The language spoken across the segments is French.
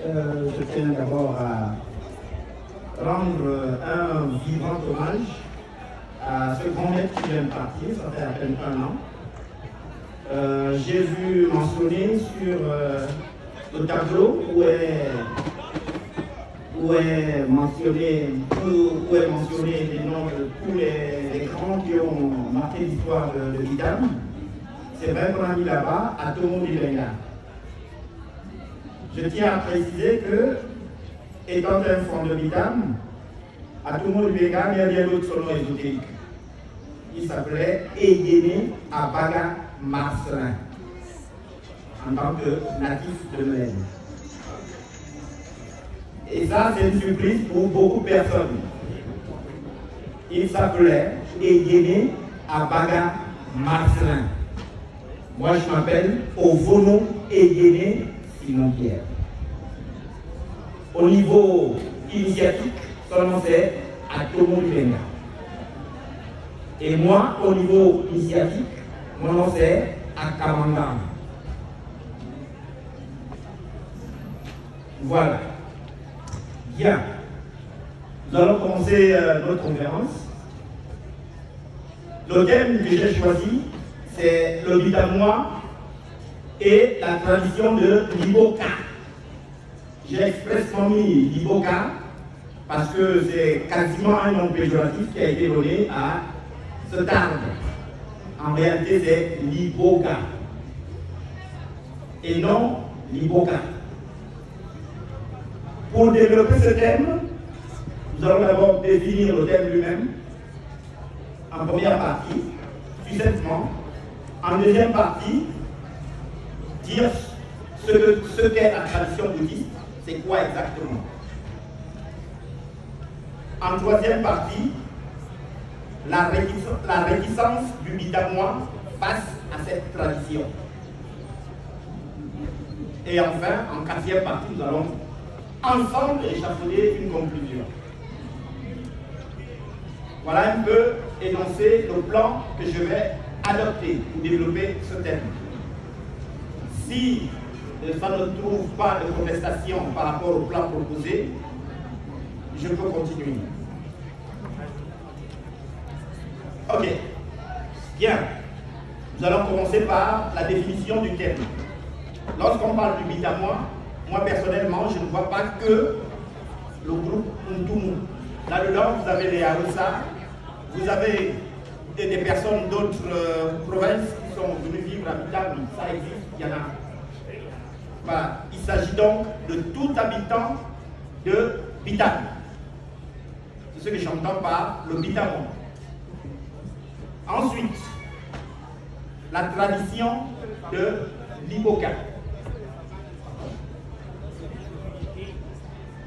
Je tiens d'abord à rendre un vivant hommage à ce grand maître qui vient de partir, ça fait à peine 1 an. J'ai vu mentionner sur le tableau où est mentionné les noms de tous les grands qui ont marqué l'histoire de l'IDAM. C'est vrai qu'on a mis là-bas Atomo Bibenga. Je tiens à préciser que, étant un fond de l'IDAM, Atomo Bibenga il y a bien d'autres son nom ésotérique. Il s'appelait Eyene Abaga Marcelin, en tant que natif de Melaine. Et ça, c'est une surprise pour beaucoup de personnes. Il s'appelait Eyene Abaga Marcelin. Moi, je m'appelle Ovono Eyene Simon Pierre. Au niveau initiatique, son nom c'est Atomo Bibenga. Et moi, au niveau initiatique, mon nom c'est Akamanga. Voilà. Bien. Nous allons commencer notre conférence. Le thème que j'ai choisi, c'est le Bitamois et la tradition de l'Iboka. J'ai expressément mis l'Iboka parce que c'est quasiment un nom péjoratif qui a été donné à cet arbre. En réalité, c'est l'Iboka et non l'Iboka. Pour développer ce thème, nous allons d'abord définir le thème lui-même en première partie, succinctement. En deuxième partie, dire ce qu'est la tradition bouddhiste, c'est quoi exactement. En troisième partie, la réticence du Bitamois face à cette tradition. Et enfin, en quatrième partie, nous allons ensemble échafauder une conclusion. Voilà un peu énoncé le plan que je vais adopter pour développer ce thème. Si ça ne trouve pas de contestation par rapport au plan proposé, je peux continuer. Ok. Bien. Nous allons commencer par la définition du thème. Lorsqu'on parle du Bitamois, moi personnellement, je ne vois pas que le groupe Ntumu. Là-dedans, vous avez les Haroussa, vous avez des personnes d'autres provinces qui sont venues vivre à Bitam, ça existe, il y en a. Voilà. Il s'agit donc de tout habitant de Bitam. C'est ce que j'entends par le Bitamois. Ensuite, la tradition de l'Iboka.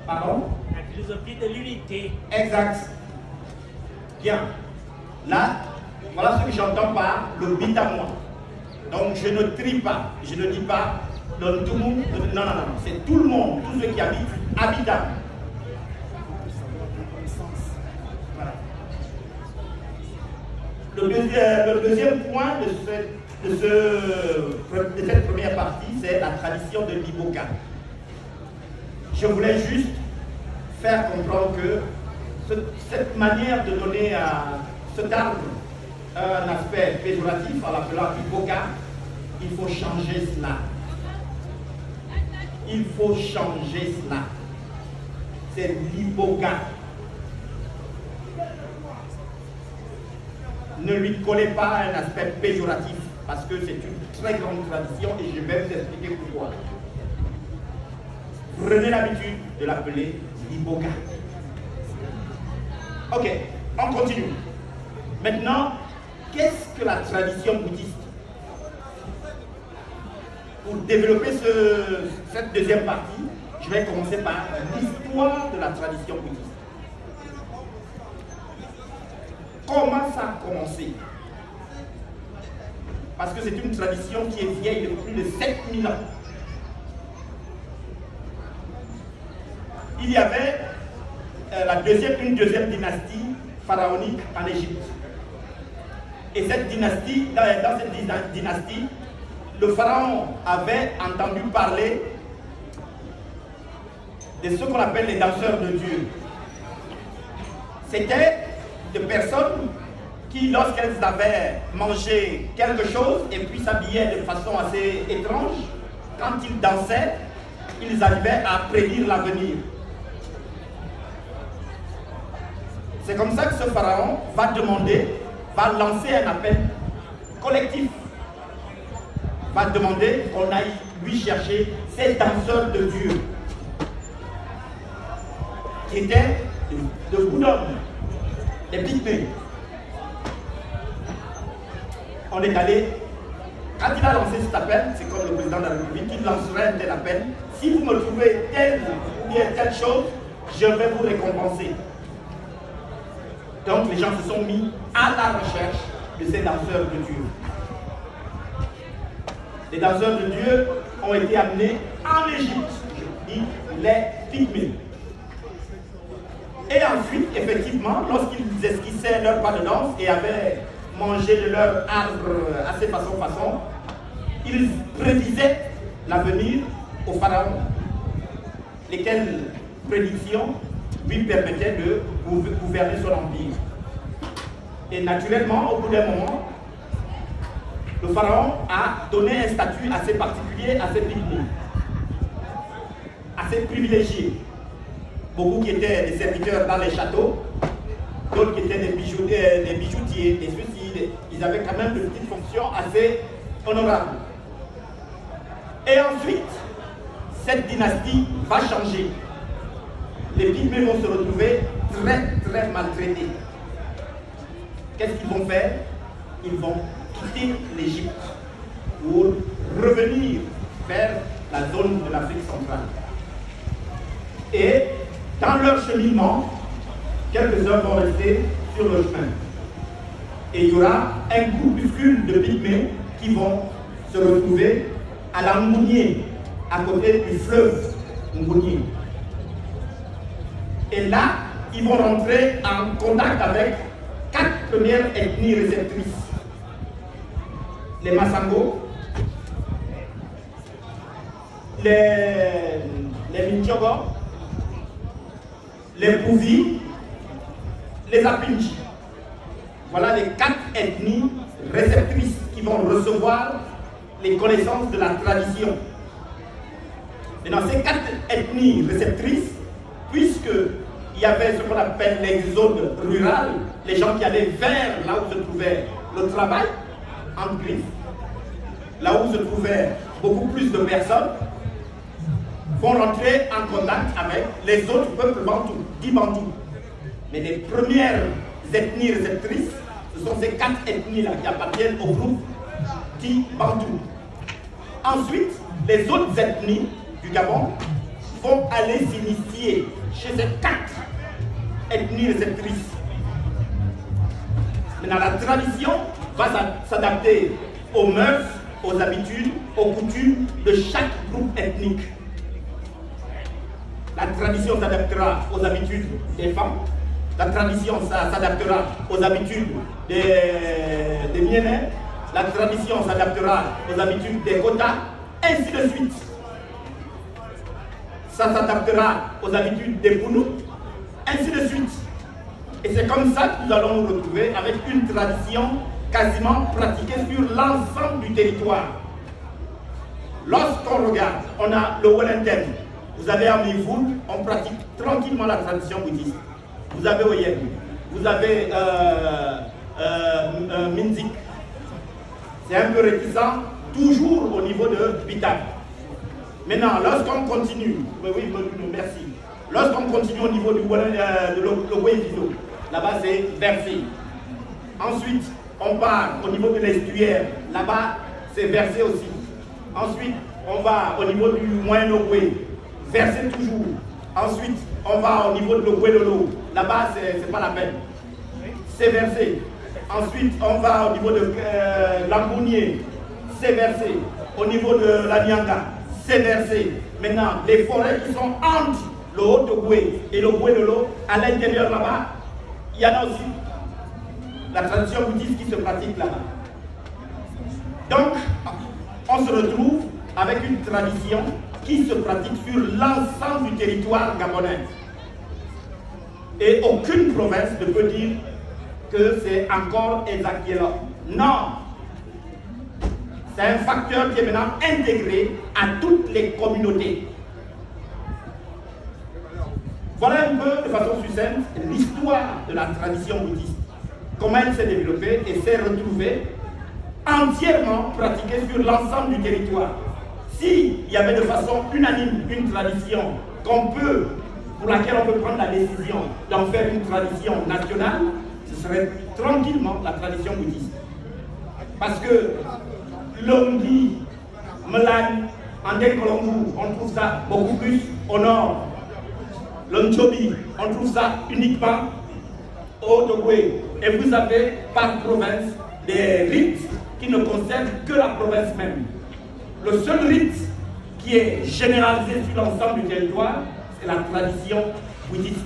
Pardon? La philosophie de l'unité. Exact. Bien. Là, voilà ce que j'entends par le Bitamois. Donc je ne trie pas, je ne dis pas dans tout le monde. Non, c'est tout le monde, tous ceux qui habitent à Bitam. Voilà. Le deuxième point de cette première partie, c'est la tradition de l'Iboka. Je voulais juste faire comprendre que cette manière de donner à cet arbre un aspect péjoratif en l'appelant Iboka, il faut changer cela. Il faut changer cela. C'est l'Iboka. Ne lui collez pas un aspect péjoratif parce que c'est une très grande tradition et je vais vous expliquer pourquoi. Prenez l'habitude de l'appeler l'Iboka. Ok, on continue. Maintenant, qu'est-ce que la tradition bouddhiste? Pour développer cette deuxième partie, je vais commencer par l'histoire de la tradition bouddhiste. Comment ça a commencé? Parce que c'est une tradition qui est vieille de plus de 7000 ans. Il y avait une deuxième dynastie pharaonique en Égypte. Et cette dynastie, dans cette dynastie, le pharaon avait entendu parler de ce qu'on appelle les danseurs de Dieu. C'était des personnes qui, lorsqu'elles avaient mangé quelque chose et puis s'habillaient de façon assez étrange, quand ils dansaient, ils arrivaient à prédire l'avenir. C'est comme ça que ce pharaon va lancer un appel collectif, va demander qu'on aille lui chercher ces danseurs de Dieu, qui étaient de Boudon, des pygmées. On est allé, quand il a lancé cet appel, c'est comme le président de la République, il lancerait un tel appel. Si vous me trouvez telle ou bien telle chose, je vais vous récompenser. Donc les gens se sont mis à la recherche de ces danseurs de Dieu. Les danseurs de Dieu ont été amenés en Égypte, je dis les pygmées. Et ensuite, effectivement, lorsqu'ils esquissaient leur pas de danse et avaient mangé de leur arbre assez façon, ils prédisaient l'avenir au pharaon, lesquelles prédictions lui permettaient de gouverner son empire. Et naturellement, au bout d'un moment, le pharaon a donné un statut assez particulier à ces pygmées, assez privilégié. Beaucoup qui étaient des serviteurs dans les châteaux, d'autres qui étaient des bijoutiers, des suicides. Ils avaient quand même de petites fonctions assez honorables. Et ensuite, cette dynastie va changer. Les pygmées vont se retrouver très maltraités. Qu'est-ce qu'ils vont faire? Ils vont quitter l'Égypte pour revenir vers la zone de l'Afrique centrale. Et dans leur cheminement, quelques-uns vont rester sur le chemin. Et il y aura un groupuscule de pygmées qui vont se retrouver à la Ngounié, à côté du fleuve Ngounié. Et là, ils vont rentrer en contact avec 4 premières ethnies réceptrices. Les Massango, les Minchogo, les Pouvi, les Apinji. Voilà les 4 ethnies réceptrices qui vont recevoir les connaissances de la tradition. Et dans ces 4 ethnies réceptrices, puisqu'il y avait ce qu'on appelle l'exode rural, les gens qui allaient vers là où se trouvait le travail, en griffes, là où se trouvaient beaucoup plus de personnes, vont rentrer en contact avec les autres peuples bantous, dits bantous. Mais les premières ethnies réceptrices, ce sont ces 4 ethnies-là qui appartiennent au groupe dit bantous. Ensuite, les autres ethnies du Gabon vont aller s'initier chez ces 4 ethnies réceptrices. Maintenant, la tradition va s'adapter aux mœurs, aux habitudes, aux coutumes de chaque groupe ethnique. La tradition s'adaptera aux habitudes des femmes, la tradition s'adaptera aux habitudes des Mienais, la tradition s'adaptera aux habitudes des Kota, ainsi de suite. Ça s'adaptera aux habitudes des Pounou, ainsi de suite. Et c'est comme ça que nous allons nous retrouver avec une tradition quasiment pratiquée sur l'ensemble du territoire. Lorsqu'on regarde, on a le Wellington. Vous avez à Mivoul, on pratique tranquillement la tradition bouddhiste. Vous avez Oyem, vous avez Minzik. C'est un peu réticent, toujours au niveau de Bitam. Maintenant, lorsqu'on continue, oui, merci. Lorsqu'on continue au niveau de l'Ogoyeviso, là-bas c'est versé. Ensuite, on part au niveau de l'estuaire, là-bas c'est versé aussi. Ensuite, on va au niveau du Moyen-Ogoué, versé toujours. Ensuite, on va au niveau de l'Ogoué-Lolo, là-bas c'est pas la peine. C'est versé. Ensuite, on va au niveau de l'Ambounier, c'est versé. Au niveau de la Nyanga, c'est versé. Maintenant, les forêts qui sont entre le Haut-Ogoué et le Ogoué-Lolo, à l'intérieur là-bas, il y en a aussi la tradition bouddhiste qui se pratique là-bas. Donc, on se retrouve avec une tradition qui se pratique sur l'ensemble du territoire gabonais. Et aucune province ne peut dire que c'est encore Eza qui est là. Non! C'est un facteur qui est maintenant intégré à toutes les communautés. Voilà un peu, de façon succincte, l'histoire de la tradition bouddhiste. Comment elle s'est développée et s'est retrouvée entièrement pratiquée sur l'ensemble du territoire. S'il y avait de façon unanime une tradition pour laquelle on peut prendre la décision d'en faire une tradition nationale, ce serait tranquillement la tradition bouddhiste. Parce que l'Ombi, Melan, Andekolongu, on trouve ça beaucoup plus au nord. L'Onchobi, on trouve ça uniquement au Togoué. Et vous avez par province des rites qui ne concernent que la province même. Le seul rite qui est généralisé sur l'ensemble du territoire, c'est la tradition bouddhiste,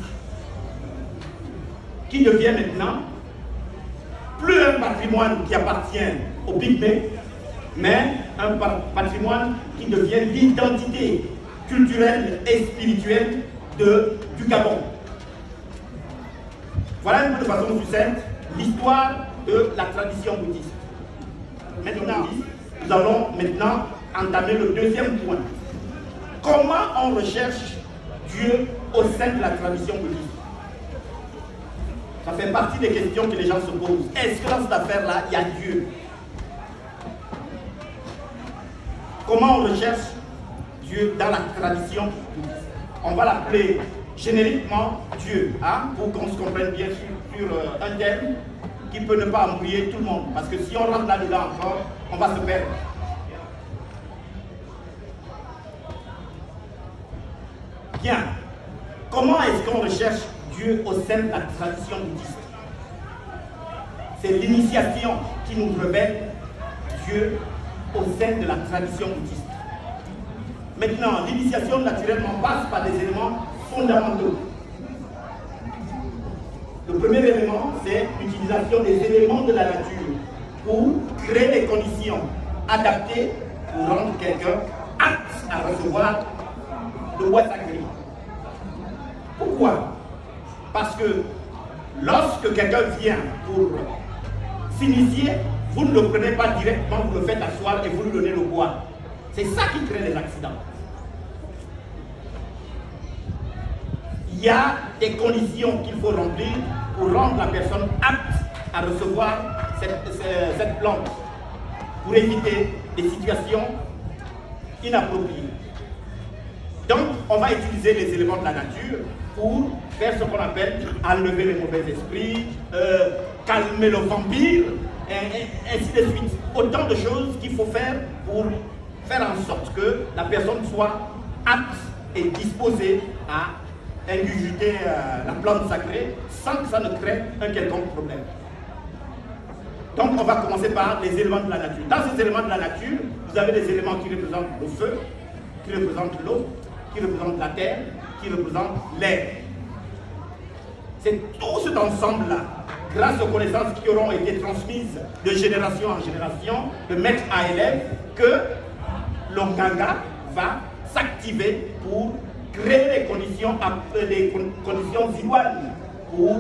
qui devient maintenant plus un patrimoine qui appartient aux Pygmées, mais un patrimoine qui devient l'identité culturelle et spirituelle du Gabon. Voilà un peu de façon succincte l'histoire de la tradition bouddhiste. Maintenant, nous allons maintenant entamer le deuxième point. Comment on recherche Dieu au sein de la tradition bouddhiste? Ça fait partie des questions que les gens se posent. Est-ce que dans cette affaire-là, il y a Dieu? Comment on recherche Dieu dans la tradition bouddhiste? On va l'appeler génériquement Dieu, hein, pour qu'on se comprenne bien sur un terme qui peut ne pas embrouiller tout le monde. Parce que si on rentre là-dedans encore, on va se perdre. Bien. Comment est-ce qu'on recherche Dieu au sein de la tradition bouddhiste? C'est l'initiation qui nous révèle Dieu au sein de la tradition bouddhiste. Maintenant, l'initiation naturellement passe par des éléments fondamentaux. Le premier élément, c'est l'utilisation des éléments de la nature pour créer les conditions adaptées pour rendre quelqu'un apte à recevoir le bois sacré. Pourquoi? Parce que lorsque quelqu'un vient pour s'initier, vous ne le prenez pas directement, vous le faites asseoir et vous lui donnez le bois. C'est ça qui crée les accidents. Il y a des conditions qu'il faut remplir pour rendre la personne apte à recevoir cette plante, pour éviter des situations inappropriées. Donc, on va utiliser les éléments de la nature pour faire ce qu'on appelle enlever les mauvais esprits, calmer le vampire, et ainsi de suite. Autant de choses qu'il faut faire pour faire en sorte que la personne soit apte et disposée à ingurgiter la plante sacrée sans que ça ne crée un quelconque problème. Donc on va commencer par les éléments de la nature. Dans ces éléments de la nature, vous avez des éléments qui représentent le feu, qui représentent l'eau, qui représentent la terre, qui représentent l'air. C'est tout cet ensemble-là, grâce aux connaissances qui auront été transmises de génération en génération, de maître à élève, que l'Onganga va s'activer pour créer les conditions idoines pour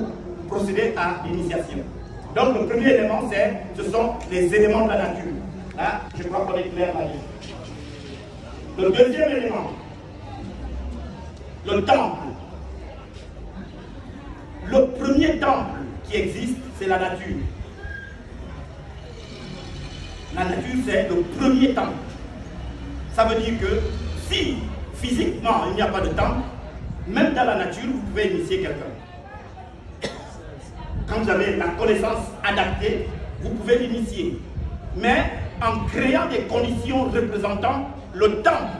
procéder à l'initiation. Donc le premier élément, ce sont les éléments de la nature. Là, je crois qu'on est clair là-dessus. Le deuxième élément, le temple. Le premier temple qui existe, c'est la nature. La nature, c'est le premier temple. Ça veut dire que si physiquement il n'y a pas de temple, même dans la nature, vous pouvez initier quelqu'un. Quand vous avez la connaissance adaptée, vous pouvez l'initier. Mais en créant des conditions représentant le temple.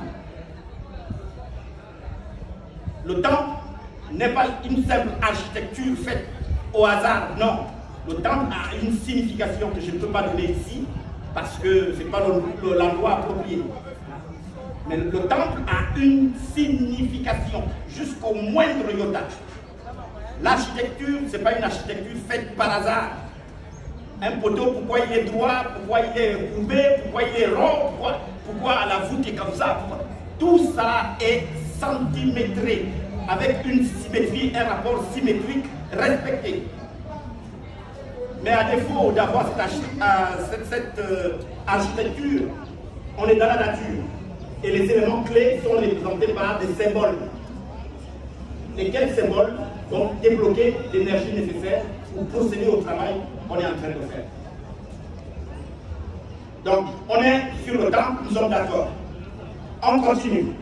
Le temple n'est pas une simple architecture faite au hasard, non. Le temple a une signification que je ne peux pas donner ici, parce que ce n'est pas l'endroit approprié. Mais le temple a une signification, jusqu'au moindre iota. L'architecture, ce n'est pas une architecture faite par hasard. Un poteau, pourquoi il est droit, pourquoi il est courbé, pourquoi il est rond, pourquoi la voûte est comme ça. Tout ça est centimétré, avec une symétrie, un rapport symétrique respecté. Mais à défaut d'avoir cette architecture, on est dans la nature. Et les éléments clés sont représentés par des symboles. Lesquels symboles vont débloquer l'énergie nécessaire pour procéder au travail qu'on est en train de faire. Donc, on est sur le temps, nous sommes d'accord. On continue.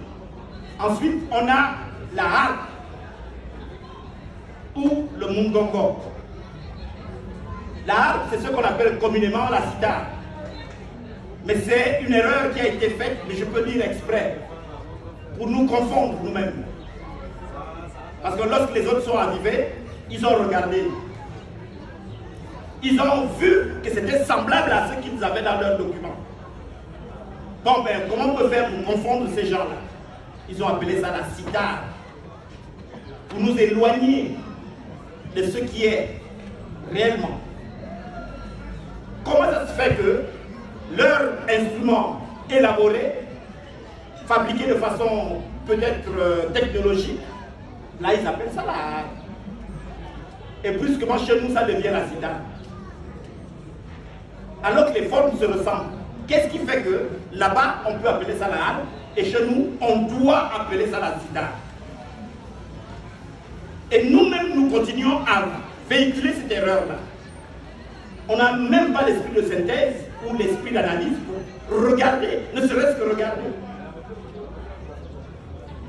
Ensuite, on a la harpe ou le mungongo. La harpe, c'est ce qu'on appelle communément la sitar. Mais c'est une erreur qui a été faite, mais je peux dire exprès, pour nous confondre nous-mêmes. Parce que lorsque les autres sont arrivés, ils ont regardé. Ils ont vu que c'était semblable à ce qu'ils avaient dans leurs documents. Bon, ben, comment on peut faire pour confondre ces gens-là? Ils ont appelé ça la sitar. Pour nous éloigner de ce qui est réellement. Comment ça se fait que leur instrument élaboré, fabriqué de façon peut-être technologique, là ils appellent ça la harpe. Et brusquement chez nous ça devient la sitar. Alors que les formes se ressemblent. Qu'est-ce qui fait que là-bas on peut appeler ça la harpe et chez nous on doit appeler ça la sitar? Et nous-mêmes nous continuons à véhiculer cette erreur-là. On n'a même pas l'esprit de synthèse ou l'esprit d'analyse pour regarder, ne serait-ce que regarder.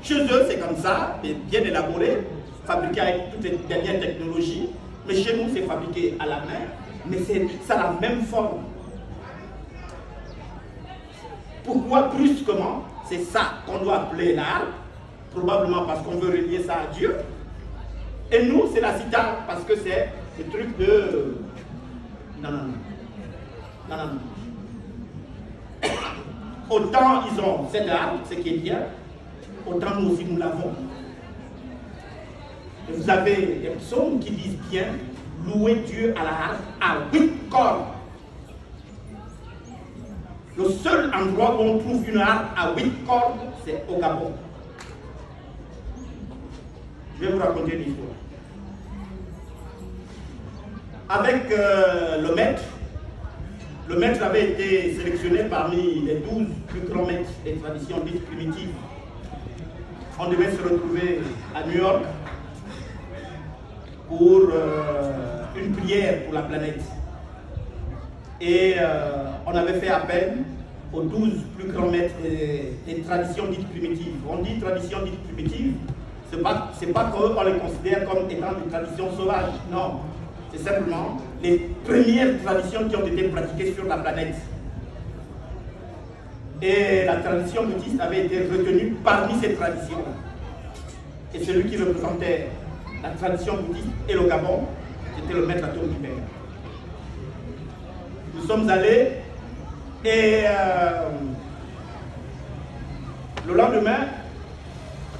Chez eux, c'est comme ça, bien élaboré, fabriqué avec toutes les dernières technologies. Mais chez nous, c'est fabriqué à la main, mais ça a la même forme. Pourquoi brusquement? C'est ça qu'on doit appeler l'art, probablement parce qu'on veut relier ça à Dieu. Et nous, c'est la sitar, parce que c'est le truc de... Non. Autant ils ont cette arme, ce qui est bien, autant nous aussi nous l'avons. Vous avez des psaumes qui disent bien, louer Dieu à la harpe à 8 cordes. Le seul endroit où on trouve une harpe à 8 cordes, c'est au Gabon. Je vais vous raconter une histoire. Avec le maître avait été sélectionné parmi les 12 plus grands maîtres des traditions dites primitives. On devait se retrouver à New York pour une prière pour la planète. Et on avait fait appel aux 12 plus grands maîtres des traditions dites primitives. On dit traditions dites primitives, c'est pas qu'on les considère comme étant des traditions sauvages, non. C'est simplement les premières traditions qui ont été pratiquées sur la planète. Et la tradition bouddhiste avait été retenue parmi ces traditions-là. Et celui qui représentait la tradition bouddhiste et le Gabon, c'était le maître Atom Kibeng. Nous sommes allés et le lendemain,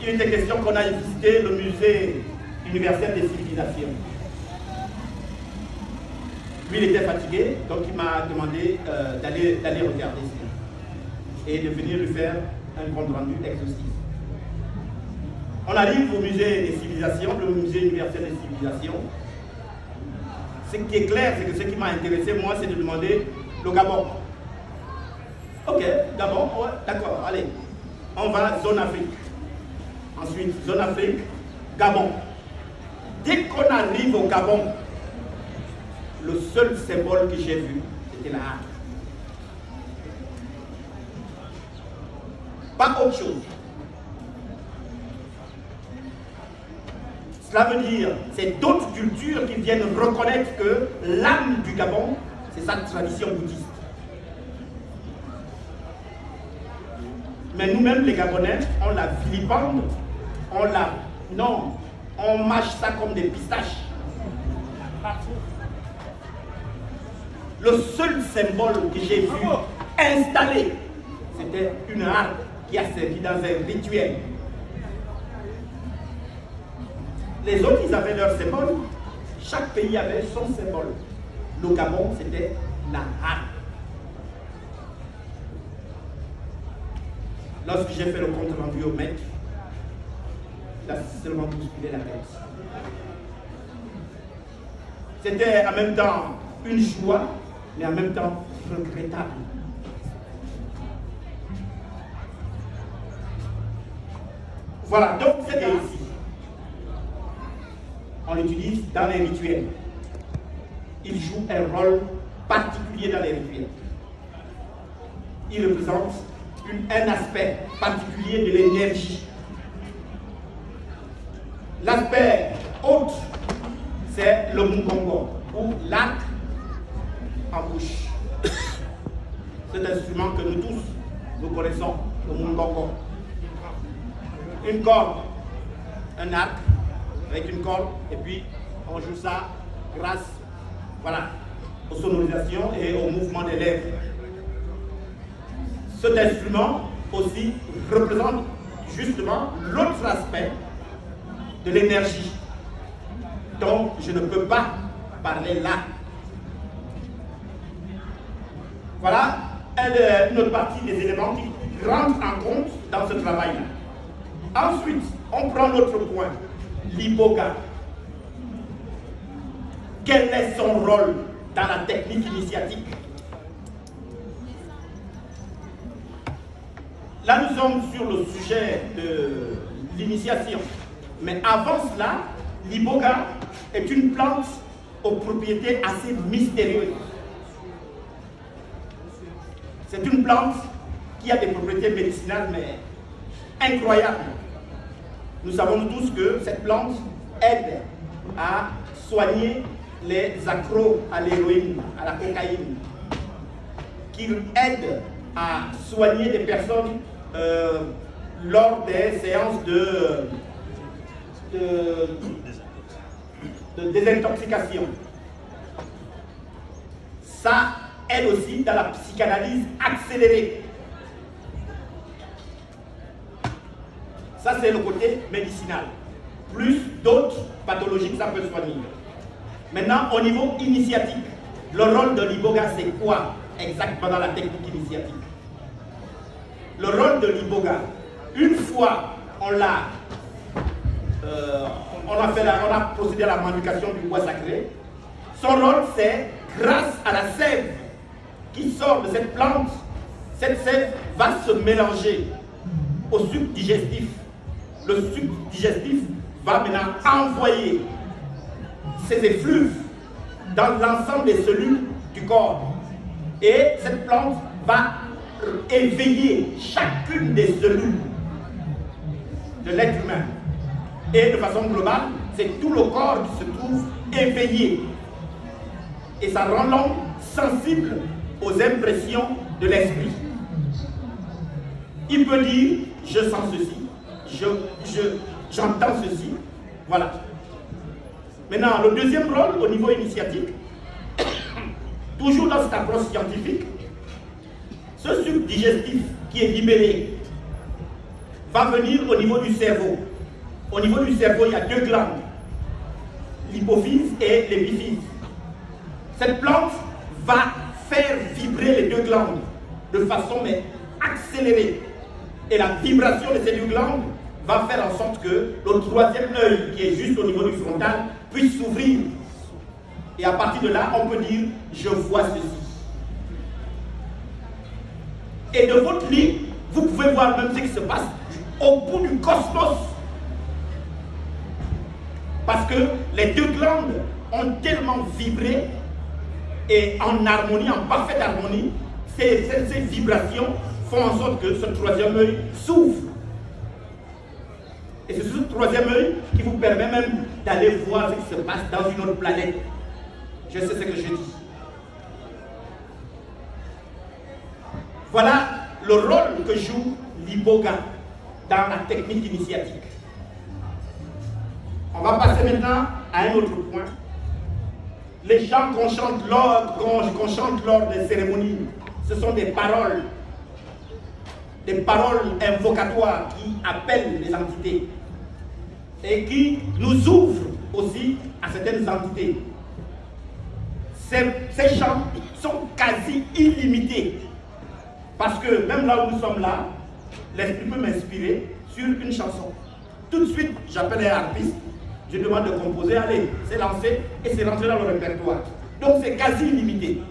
il était question qu'on aille visiter le musée universel des civilisations. Lui, il était fatigué, donc il m'a demandé d'aller regarder ça et de venir lui faire un compte rendu exhaustif. On arrive au musée des civilisations, le musée universel des civilisations. Ce qui est clair, c'est que ce qui m'a intéressé, moi, c'est de demander le Gabon. Ok, Gabon, ouais, d'accord, allez. On va zone Afrique. Ensuite, zone Afrique, Gabon. Dès qu'on arrive au Gabon, le seul symbole que j'ai vu, c'était la harpe. Pas autre chose. Cela veut dire, c'est d'autres cultures qui viennent reconnaître que l'âme du Gabon, c'est sa tradition bouddhiste. Mais nous-mêmes, les Gabonais, on la vilipende, on mâche ça comme des pistaches. Le seul symbole que j'ai vu installé, c'était une harpe qui a servi dans un rituel. Les autres, ils avaient leur symbole. Chaque pays avait son symbole. Le Gabon, c'était la harpe. Lorsque j'ai fait le compte rendu au maître, il a seulement bousculé la tête. C'était en même temps une joie, mais en même temps regrettable. Voilà, donc c'était ici. On l'utilise dans les rituels. Il joue un rôle particulier dans les rituels. Il représente un aspect particulier de l'énergie. L'aspect autre, c'est le mungongo, ou l'arc en bouche. Cet instrument que nous tous, nous connaissons, le mungongo. Une corde, un arc avec une corde, et puis on joue ça grâce, voilà, aux sonorisations et au mouvement des lèvres. Cet instrument aussi représente justement l'autre aspect de l'énergie dont je ne peux pas parler là. Voilà une autre partie des éléments qui rentrent en compte dans ce travail-là. Ensuite, on prend l'autre point, l'iboga. Quel est son rôle dans la technique initiatique? Là, nous sommes sur le sujet de l'initiation. Mais avant cela, l'iboga est une plante aux propriétés assez mystérieuses. C'est une plante qui a des propriétés médicinales, mais incroyables. Nous savons tous que cette plante aide à soigner les accros à l'héroïne, à la cocaïne, qu'il aide à soigner des personnes lors des séances de désintoxication. Ça aide aussi dans la psychanalyse accélérée. Ça, c'est le côté médicinal. Plus d'autres pathologies que ça peut soigner. Maintenant, au niveau initiatique, le rôle de l'iboga, c'est quoi exactement dans la technique initiatique? Le rôle de l'iboga, une fois on a procédé à la manipulation du bois sacré, son rôle c'est, grâce à la sève qui sort de cette plante, cette sève va se mélanger au suc digestif. Le suc digestif va maintenant envoyer ses effluves dans l'ensemble des cellules du corps. Et cette plante va éveiller chacune des cellules de l'être humain. Et de façon globale, c'est tout le corps qui se trouve éveillé. Et ça rend l'homme sensible aux impressions de l'esprit. Il peut dire, je sens ceci, j'entends ceci, voilà. Maintenant, le deuxième rôle au niveau initiatique, toujours dans cette approche scientifique, ce suc digestif qui est libéré va venir au niveau du cerveau. Au niveau du cerveau, il y a deux glandes, l'hypophyse et l'épiphyse. Cette plante va faire vibrer les deux glandes de façon accélérée. Et la vibration de ces deux glandes va faire en sorte que le troisième œil, qui est juste au niveau du frontal, puisse s'ouvrir. Et à partir de là, on peut dire, je vois ceci. Et de votre lit, vous pouvez voir même ce qui se passe au bout du cosmos. Parce que les deux glandes ont tellement vibré et en harmonie, en parfaite harmonie, ces vibrations font en sorte que ce troisième œil s'ouvre. Et c'est ce troisième œil qui vous permet même d'aller voir ce qui se passe dans une autre planète. Je sais ce que je dis. Voilà le rôle que joue l'iboga dans la technique initiatique. On va passer maintenant à un autre point. Les chants qu'on chante lors des cérémonies, ce sont des paroles invocatoires qui appellent les entités et qui nous ouvrent aussi à certaines entités. Ces chants sont quasi illimités parce que même là où nous sommes là, l'esprit peut m'inspirer sur une chanson. Tout de suite, j'appelle un harpiste, je demande de composer, allez, c'est lancé et c'est rentré dans le répertoire. Donc c'est quasi illimité.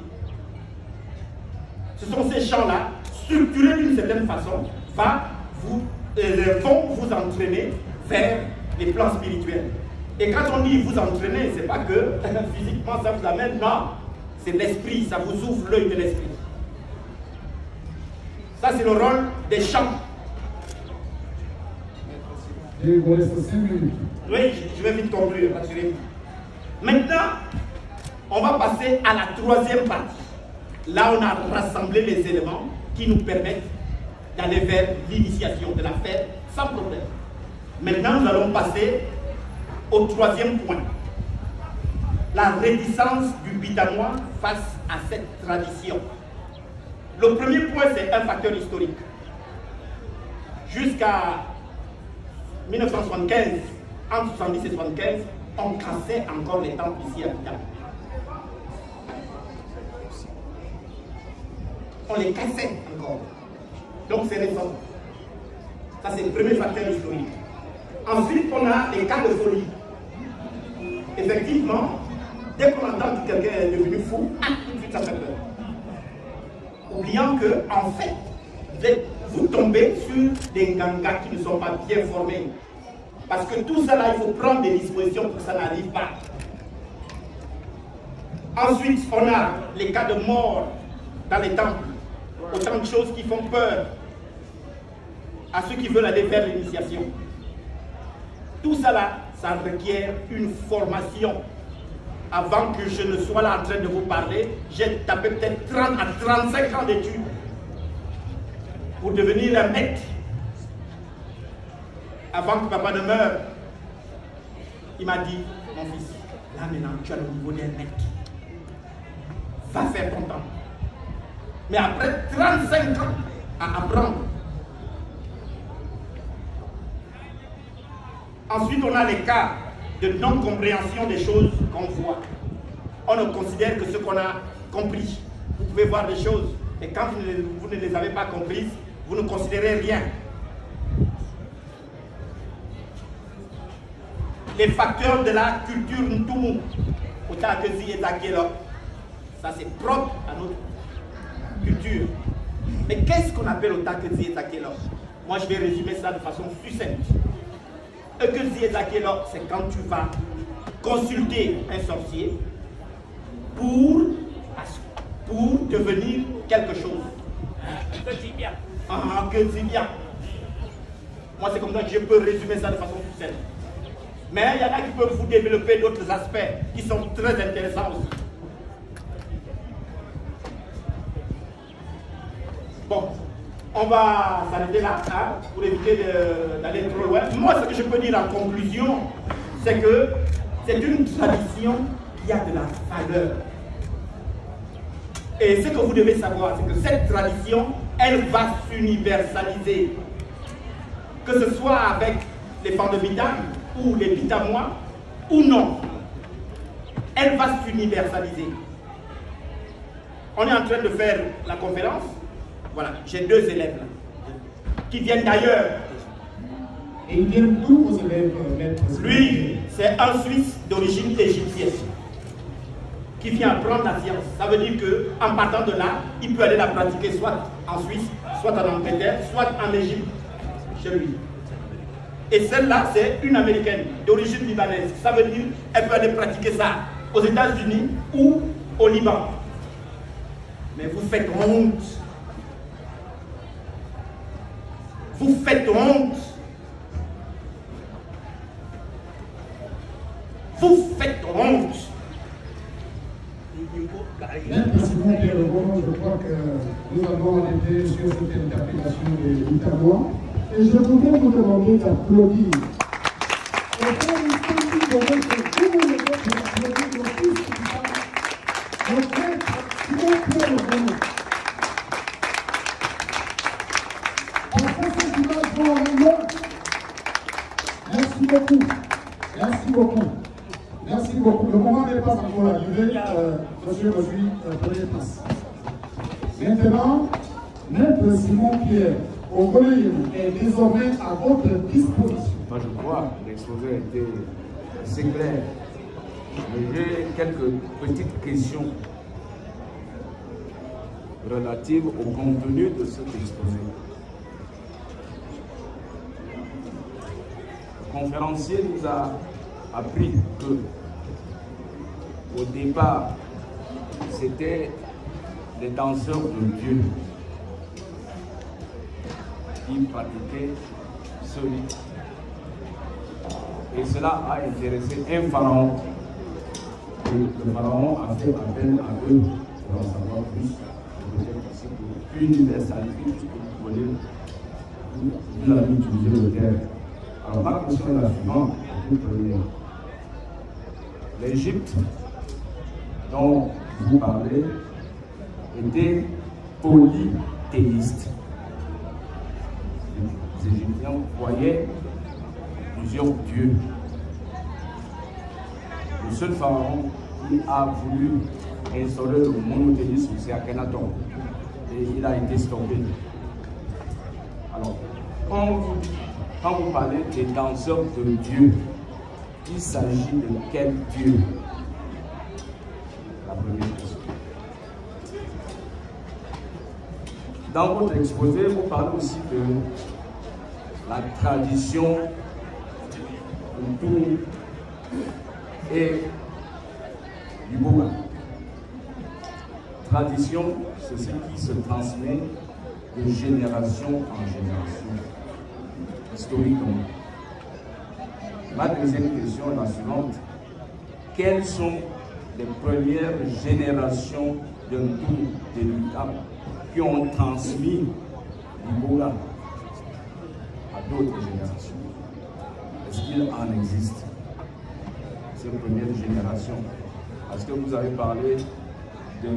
Ce sont ces chants-là, structurés d'une certaine façon, vont vous entraîner vers les plans spirituels. Et quand on dit vous entraîner, c'est pas que physiquement ça vous amène, non, c'est l'esprit, ça vous ouvre l'œil de l'esprit. Ça c'est le rôle des chants. Il vous reste 5 minutes. Oui, je vais vite conclure, rassurez-vous. Maintenant, on va passer à la troisième partie. Là, on a rassemblé les éléments qui nous permettent d'aller vers l'initiation, de la faire sans problème. Maintenant, nous allons passer au troisième point. La réticence du bitamois face à cette tradition. Le premier point, c'est un facteur historique. Jusqu'à 1975, entre 70 et 75, on cassait encore les temples ici à Bita. On les cassait encore. Donc c'est récent. Ça c'est le premier facteur historique. Ensuite, on a les cas de folie. Effectivement, dès qu'on entend que quelqu'un est devenu fou, tout de suite ça fait peur. Oubliant que, en fait, vous tombez sur des gangas qui ne sont pas bien formés. Parce que tout ça là, il faut prendre des dispositions pour que ça n'arrive pas. Ensuite, on a les cas de mort dans les temples. Autant de choses qui font peur à ceux qui veulent aller vers l'initiation. Tout ça là, ça requiert une formation. Avant que je ne sois là en train de vous parler, j'ai tapé peut-être 30 à 35 ans d'études pour devenir un maître. Avant que papa ne meure, il m'a dit, mon fils, là maintenant tu as le niveau d'un maître. Va faire ton temps. Mais après 35 ans à apprendre. Ensuite, on a les cas de non-compréhension des choses qu'on voit. On ne considère que ce qu'on a compris. Vous pouvez voir des choses, et quand vous ne les avez pas comprises, vous ne considérez rien. Les facteurs de la culture Ntumu, Otakezi et Zakelo, ça c'est propre à notre culture. Mais qu'est-ce qu'on appelle Otakezi et Zakelo? Moi je vais résumer ça de façon succincte. Otakezi et Zakelo, c'est quand tu vas consulter un sorcier pour devenir quelque chose. Que dis bien. Ah, que dis bien. Moi c'est comme ça que je peux résumer ça de façon succincte. Mais il y en a qui peuvent vous développer d'autres aspects qui sont très intéressants aussi. Bon, on va s'arrêter là hein, pour éviter d'aller trop loin. Moi, ce que je peux dire en conclusion, c'est que c'est une tradition qui a de la valeur. Et ce que vous devez savoir, c'est que cette tradition, elle va s'universaliser. Que ce soit avec les pans de Bitam, ou les bitamois, ou non, elle va s'universaliser. On est en train de faire la conférence. Voilà, j'ai 2 élèves là, qui viennent d'ailleurs. Et ils viennent d'où vos élèves, maître? Lui, c'est un Suisse d'origine égyptienne qui vient apprendre la science. Ça veut dire qu'en partant de là, il peut aller la pratiquer soit en Suisse, soit en Angleterre, soit en Égypte, chez lui. Et celle-là, c'est une américaine d'origine libanaise. Ça veut dire qu'elle peut aller pratiquer ça aux États-Unis ou au Liban. Mais vous faites honte. Vous faites honte. Vous faites honte. Maître Simon Pierre-Legault, je crois que nous avons été sur cette interpellation des bitamois. Et je voudrais vous demander d'applaudir. Et pour une partie de votre communauté, d'applaudir nos fils qui parlent. Notre maître Simon Pierre-Legault. Parce que ces images vont en ailleurs. Merci beaucoup. Merci beaucoup. Merci beaucoup. Le moment n'est pas encore arrivé. Monsieur Bozui, prenez place. Maintenant, maître Simon Pierre. au volume est désormais à votre disposition. Moi, je crois que l'exposé a été assez clair. Mais j'ai quelques petites questions relatives au contenu de cet exposé. Le conférencier nous a appris que, au départ, c'était les danseurs de Dieu qui pratiquaient ce rite. Et cela a intéressé un pharaon. Et le pharaon a fait appel à eux pour en savoir plus. Peut-être aussi pour universalité, puisque vous voulez, vous avez utilisé le terme. Alors ma question est la suivante, pour vous premier. L'Égypte dont vous parlez était polythéiste. Les Égyptiens croyaient plusieurs dieux. Le seul pharaon qui a voulu instaurer le monothéisme, c'est Akhenaton. Et il a été stoppé. Alors, quand vous parlez des danseurs de Dieu, il s'agit de quel Dieu? La première question. Dans votre exposé, vous parlez aussi de la tradition autour et du Bouddha. Tradition, c'est ce qui se transmet de génération en génération, historiquement. Ma deuxième question est la suivante. Quelles sont les premières générations de Ntoum, de Lutam, qui ont transmis l'Ibola à d'autres générations? Est-ce qu'il en existe ces premières générations? Parce que vous avez parlé de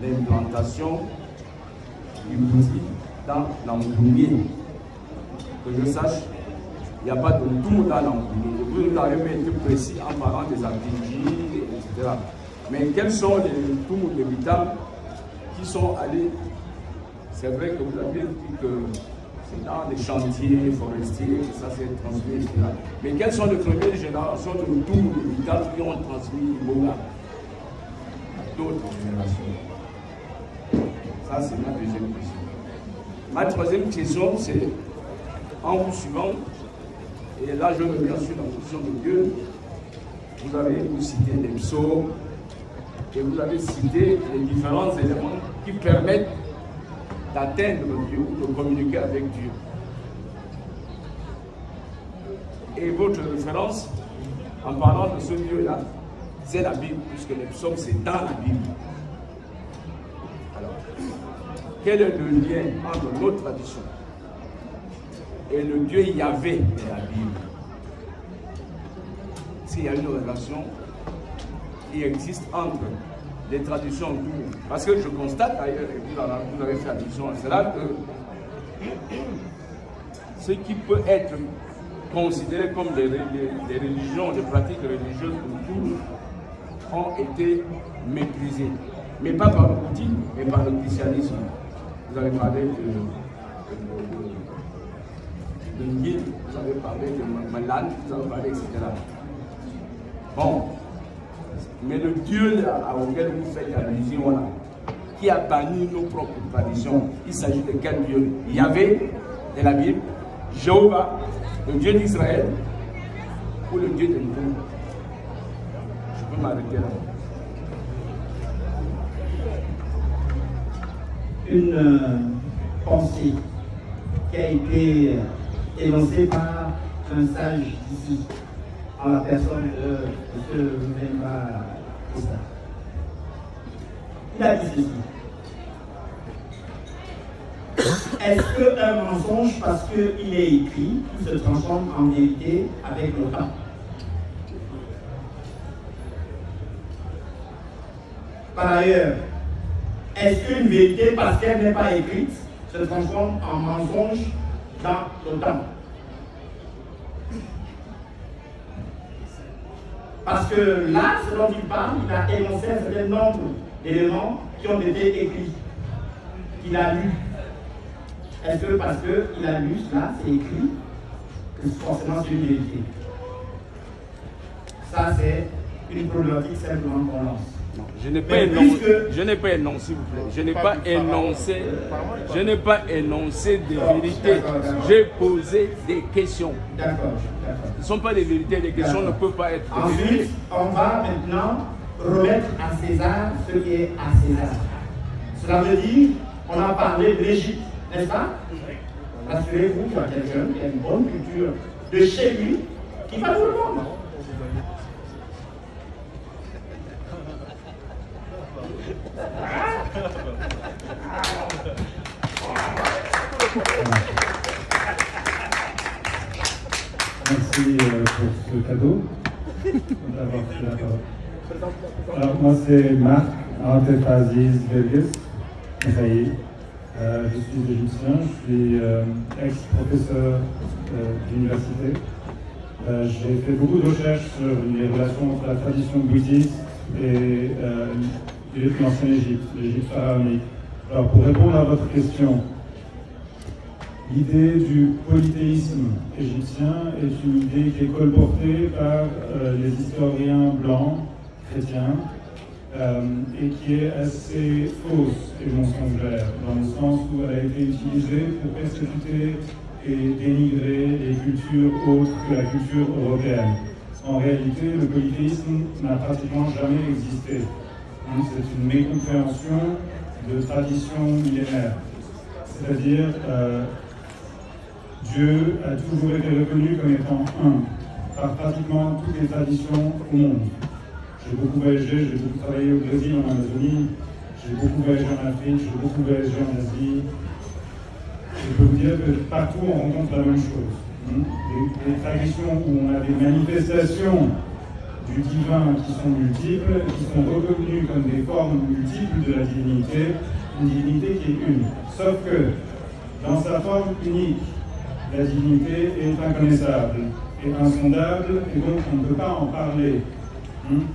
l'implantation du bouddhisme dans l'Angoumé. Que je sache, il n'y a pas de tout dans l'Angoumé. Vous avez même été précis en parlant des Abidji, etc. Mais quels sont les tours de Vitam qui sont allés? C'est vrai que vous avez dit que c'est dans les chantiers forestiers que ça s'est transmis, etc. Mais quelles sont les premières générations de tours de Vitam qui ont transmis l'Ibola à d'autres générations? Ça, c'est ma deuxième question. Ma troisième question, c'est en vous suivant, et là je reviens sur la position de Dieu, vous avez cité les psaumes, et vous avez cité les différents éléments qui permettent d'atteindre Dieu, de communiquer avec Dieu. Et votre référence, en parlant de ce Dieu-là, c'est la Bible, puisque les psaumes, c'est dans la Bible. Alors, quel est le lien entre nos traditions et le Dieu Yahvé de la Bible? S'il y a une relation qui existe entre les traditions du monde. Parce que je constate d'ailleurs, et vous avez fait allusion à cela, que ce qui peut être considéré comme des religions, des pratiques religieuses autour ont été méprisées. Mais pas par le bouddhisme, mais par le christianisme. Vous avez parlé de Ngil, vous avez parlé de Malan, vous avez parlé, etc. Bon. Mais le Dieu auquel vous faites allusion là, qui a banni nos propres traditions, il s'agit de quel Dieu? Yahvé de la Bible, Jéhovah, le Dieu d'Israël, ou le Dieu de Ntoum? Je peux m'arrêter là. Une pensée qui a été énoncée par un sage d'ici, en la personne de M. Mbemba Issa. Il a dit ceci. Est-ce qu'un mensonge, parce qu'il est écrit, il se transforme en vérité avec le temps? Par ailleurs, est-ce qu'une vérité, parce qu'elle n'est pas écrite, se transforme en mensonge dans le temps? Parce que là, ce dont il parle, il a énoncé un certain nombre d'éléments qui ont été écrits, qu'il a lus. est-ce que parce qu'il a lu cela, c'est écrit, que forcément c'est une vérité? Ça, c'est une problématique simplement qu'on lance. Non, je n'ai pas énoncé, s'il vous plaît. Je n'ai pas énoncé de vérité. J'ai posé des questions. D'accord. Ce ne sont pas des vérités, les questions ne peuvent pas être. Ensuite, on va maintenant remettre à César ce qui est à César. Cela veut dire, on a parlé de l'Égypte, n'est-ce pas? Assurez-vous qu'il y a quelqu'un qui a une bonne culture de chez lui qui va vous répondre. Merci pour ce cadeau, d'avoir pris la parole. Alors moi c'est Marc Antefaziz Verges Mikhaïl. Je suis égyptien, je suis ex-professeur d'université. J'ai fait beaucoup de recherches sur les relations entre la tradition bouddhiste et l'ancienne Égypte, l'Égypte pharaonique. Alors pour répondre à votre question, l'idée du polythéisme égyptien est une idée qui est colportée par les historiens blancs, chrétiens, et qui est assez fausse et mensongère, dans le sens où elle a été utilisée pour persécuter et dénigrer les cultures autres que la culture européenne. En réalité, le polythéisme n'a pratiquement jamais existé. C'est une mécompréhension de tradition millénaire. C'est-à-dire, Dieu a toujours été reconnu comme étant un, par pratiquement toutes les traditions au monde. J'ai beaucoup voyagé, j'ai beaucoup travaillé au Brésil, en Amazonie, j'ai beaucoup voyagé en Afrique, j'ai beaucoup voyagé en Asie. Je peux vous dire que partout on rencontre la même chose. Des traditions où on a des manifestations du divin qui sont multiples, qui sont reconnues comme des formes multiples de la divinité, une divinité qui est une. Sauf que dans sa forme unique, la divinité est inconnaissable et insondable, et donc on ne peut pas en parler,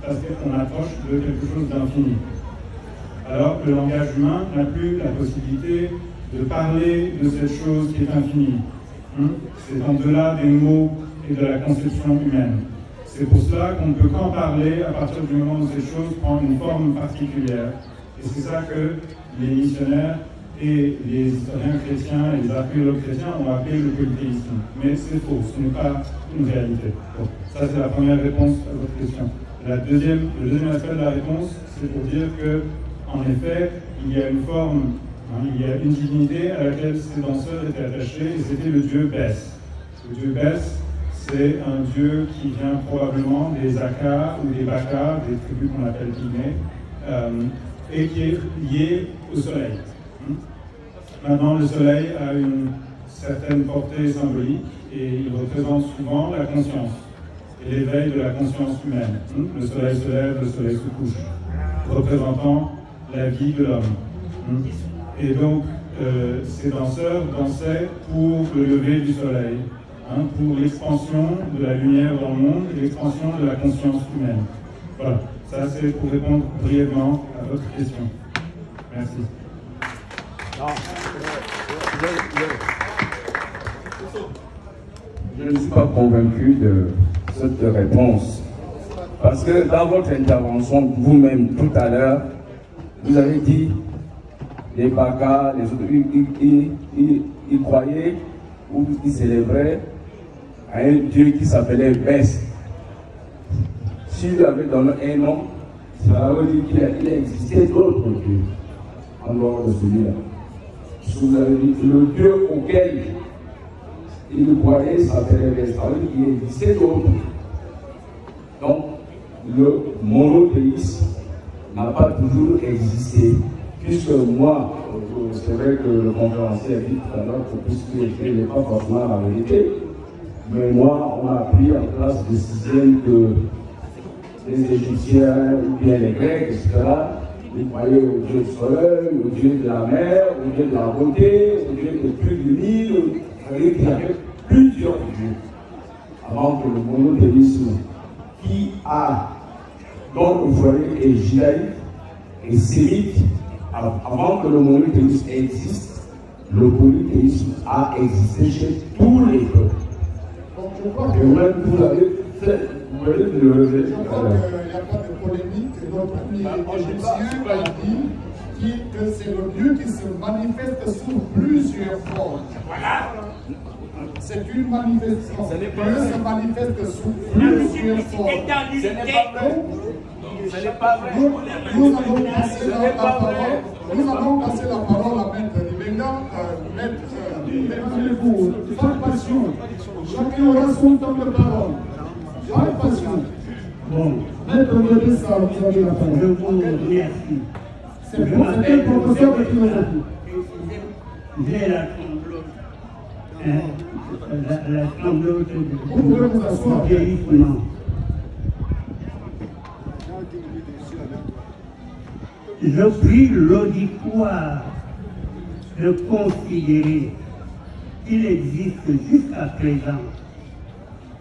parce qu'on approche de quelque chose d'infini. Alors que le langage humain n'a plus la possibilité de parler de cette chose qui est infinie. C'est en delà des mots et de la conception humaine. C'est pour cela qu'on ne peut qu'en parler à partir du moment où ces choses prennent une forme particulière. Et c'est ça que les missionnaires et les historiens chrétiens et les archéologues chrétiens ont appelé le polythéisme. Mais c'est faux, ce n'est pas une réalité. Bon, ça c'est la première réponse à votre question. Le deuxième aspect de la réponse, c'est pour dire que, en effet, il y a une forme, il y a une divinité à laquelle ces danseurs étaient attachés, et c'était le dieu Bès. Le dieu Bès, c'est un dieu qui vient probablement des Akas ou des Bakas, des tribus qu'on appelle Pygmées, et qui est lié au soleil. Maintenant, le soleil a une certaine portée symbolique et il représente souvent la conscience et l'éveil de la conscience humaine. Le soleil se lève, le soleil se couche, représentant la vie de l'homme. Et donc, ces danseurs dansaient pour le lever du soleil, pour l'expansion de la lumière dans le monde et l'expansion de la conscience humaine. Voilà, ça c'est pour répondre brièvement à votre question. Merci. Non. Je ne suis pas convaincu de cette réponse. Parce que dans votre intervention, vous-même, tout à l'heure, vous avez dit les Bakas, les autres, ils croyaient ou ils célébraient à un dieu qui s'appelait Bès. S'il lui avait donné un nom, ça veut dire qu'il a existé d'autres dieux en dehors de celui-là. Vous avez dit le dieu auquel il croyait s'appelait Bès, ça veut dire qu'il existait d'autres. Donc, le monothéisme n'a pas toujours existé. Puisque moi, c'est vrai que le conférencier a dit tout à l'heure que puisque n'est pas forcément la vérité, mais moi, on a appris en classe de 6e que les Égyptiens, ou bien les Grecs, etc., ils croyaient au dieu du soleil, au dieu de la mer, au dieu de la beauté, au dieu de plus du Nil, il y avait plusieurs dieux. Avant que le monothéisme qui a, dont vous voyez, est judaïque et sémite, avant que le monothéisme existe, le polythéisme a existé chez tous les peuples. Donc je crois que... Vous avez fait, vous voyez le relever. Je crois qu'il n'y a pas de polémique. Notre ami égyptien a dit que c'est le Dieu qui se manifeste sous plusieurs formes. Voilà. C'est une manifestation. Ce n'est pas Dieu vrai. se manifeste sous La plusieurs multiplicité formes. dans Ce n'est l'unité. pas vrai. Ce n'est pas vrai. Nous avons passé Ce la n'est pas parole. vrai. Nous avons passé la parole à Maître Libenga. Calmez-vous, sans passion. Chacun aura son temps de parole. Sans passion. Bon, Maître Libenga, vous avez la je parole. vous remercie. C'est un professeur de philosophie. J'ai la tremblote. La tremblote Vous pouvez vous asseoir. du vieillissement. Je prie l'auditoire de considérer qu'il existe jusqu'à présent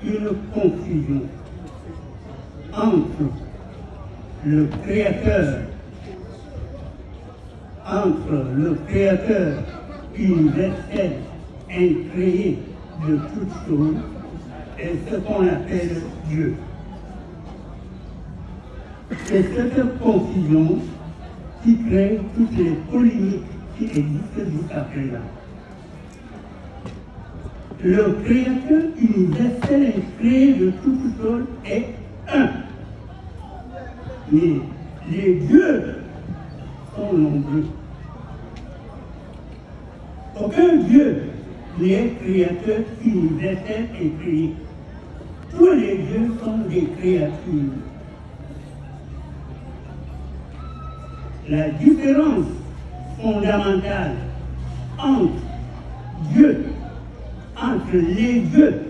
une confusion entre le Créateur universel incréé de toutes choses et ce qu'on appelle Dieu. C'est cette confusion qui crée toutes les polémiques qui existent jusqu'à présent. Le Créateur universel incréé de toutes choses est un. Mais les dieux sont nombreux. Aucun Dieu n'est créateur universel et créé. Tous les dieux sont des créatures. La différence fondamentale entre Dieu, entre les dieux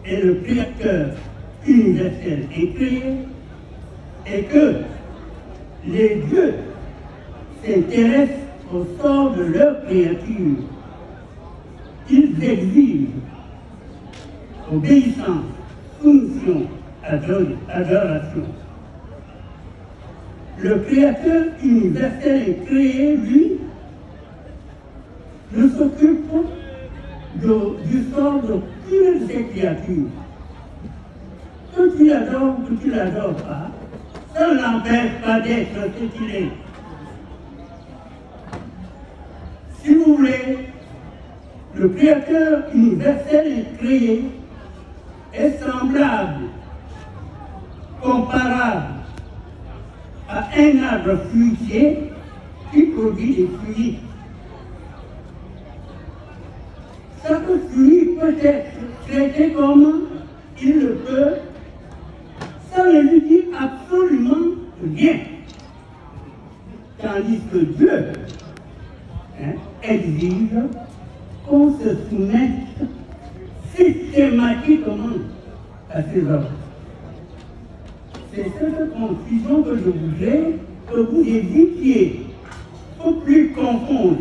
et le créateur universel et créé est que les dieux s'intéressent au sort de leur créature. Ils exigent obéissance, soumission, adoration. Le Créateur universel et créé, lui, ne s'occupe du sort d'aucune de ses créatures. Que tu l'adores ou que tu ne l'adores pas, ça ne l'empêche pas d'être ce qu'il est. Si vous voulez, le Créateur universel et créé est semblable, comparable à un arbre fruitier qui produit des fruits. Chaque fruit peut être traité comme il le peut, ça ne lui dit absolument rien. Tandis que Dieu exige qu'on se soumette systématiquement à ses ordres. C'est cette confusion que je voudrais que vous évitiez. Il ne faut plus confondre